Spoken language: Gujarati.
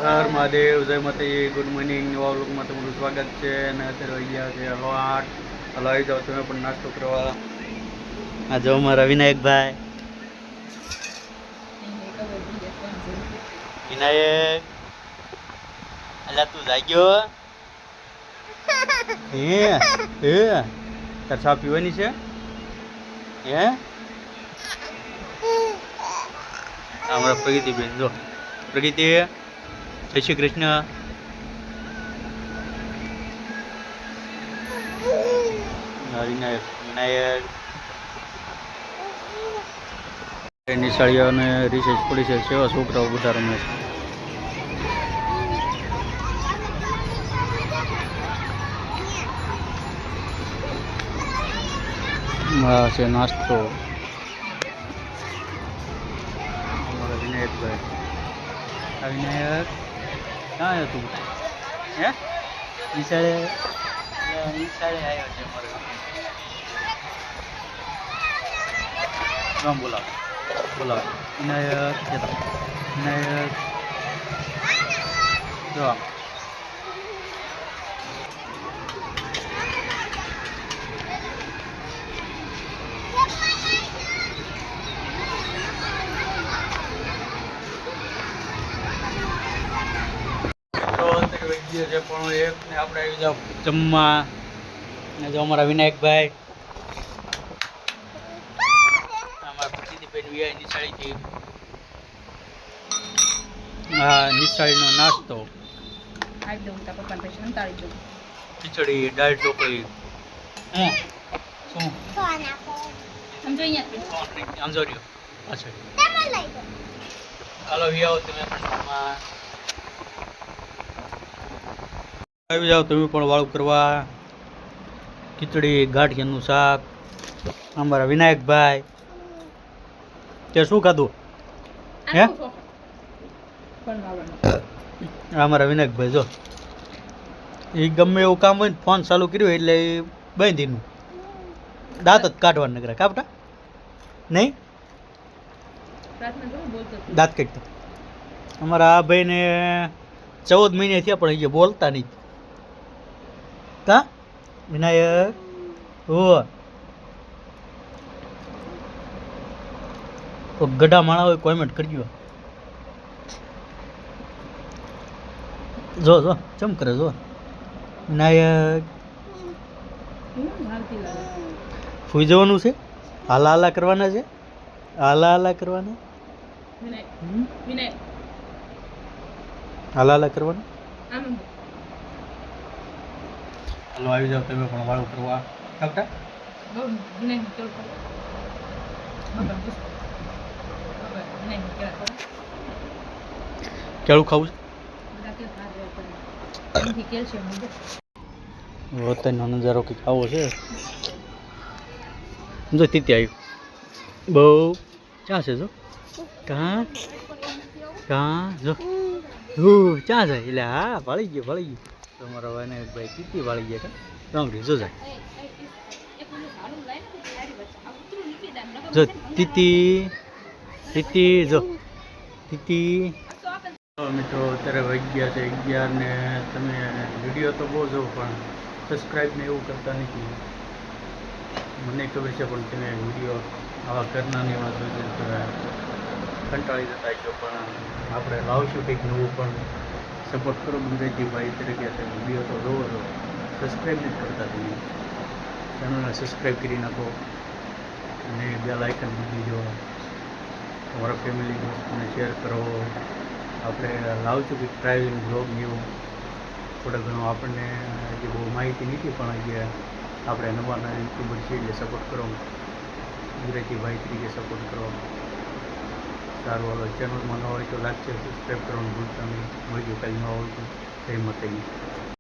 હર મહાદેવ, જય માતાજી, ગુડ મોર્નિંગ. નવા વ્લોગમાં તમારું સ્વાગત છે. અને અત્યારે વાગી ગયા છે 8. હાલો આવી જાઓ તમે પણ નાસ્તો કરવા. આ જો અમારા વિનાયકભાઈ. વિનાયક, અલા તું જાગ્યો? હે હે તાર ચા પીવાની છે? હે અમારા પ્રગતિબેન જો. પ્રગતિ, જય શ્રી કૃષ્ણ. વિનાયક વિનાયક નિશાળીઓ અને રિસર્ચ પડી છે. સેવા છોકરાઓ બધા રમે છે. હા છે નાસ્તો. અમારા વિનાયકભાઈ. વિનાયક ક્યાં આવ્યો તું? હે નિશાળે આવ્યો છે અમારો. રામ બોલાવ બોલાવ વિનાયક વિનાયક જો. છે પણ એક ને આપણે આવી જાવ જમવા. જો અમારા વિનાયકભાઈ, અમારા પ્રતિભાઈ વિયાય નિશાળીથી. હા, નિશાળીનો નાસ્તો, ખીચડી, દાળ ઢોકળી. શું સમજો રહ્યો? અચ્છા હાલો વી આવો તમે પણ આવી જાઓ તમે પણ વાળું કરવા. ખીચડી, ગાંઠિયાનું શાક. અમારા વિનાયકભાઈ તે શું ખાધું? હે અમારા વિનાયકભાઈ જો એ ગમે એવું કામ હોય ને ફોન ચાલુ કર્યું એટલે એ બાંધીનું દાંત જ કાઢવા નગરા કાપટા નહીં દાંત કાઢતા. અમારા આ ભાઈને 14 મહિને થયા પણ એ બોલતા નહીં. કા વિનાયક હો ગઢા માણા હોય કોમેન્ટ કરજો. જો જો ચમ કરે જો વિનાયક. સુઈ જવાનું છે? હાલા હાલા કરવાના છે? હાલા હાલા કરવાના? હાલા હાલા કરવાના? હાલો આવી જાઓ તમે પણ વાળું કરવા. કાપટા કેળું ખાવું છે? વતનનો નજારો કંઈક આવો છે. જો તીતી આવ્યું બહુ ક્યાં છે? જો કાં કાં જો ક્યાં જાય? એટલે હા ભાળી ગયો. તમારા વિનાયકભાઈ તીતી વાળી ગયા કા રામડી જો જાય. જો તીતી જો તીતી. મિત્રો અત્યારે વાગી ગયા છે 11 ને તમે વિડીયો તો બહુ જો પણ સબસ્ક્રાઈબ ને એવું કરતા નથી. મને ખબર છે પણ તમે વિડીયો આવા કરનારની વાત હોય છે કંટાળી જતા છો. પણ આપણે લાવશું કંઈક નવું. પણ સપોર્ટ કરો ગુજરાતી ભાઈ તરીકે વિડીયો તો જોવો છો, સબસ્ક્રાઈબ નથી કરતા. તમે ચેનલને સબસ્ક્રાઈબ કરી નાખો અને બેલ આઇકન મૂકી દો. તમારા ફેમિલી દોસ્તોને શેર કરો. આપણે લાવશું કંઈક ટ્રાવેલિંગ બ્લોગ જેવું થોડું ઘણું. આપણને જે બહુ માહિતી નથી પણ જે આપણે નવા યુટ્યુબર છીએ એટલે સપોર્ટ કરો. ગુજરાતી ભાઈ તરીકે સપોર્ટ કરો. સારું હાલો ચેનલમાં ન હોય તો લાઈક છે સબસ્ક્રાઈબ કરવાનું ભૂલતા નહીં. મળીશું કાલે નવા હોય તો જય માતાજી.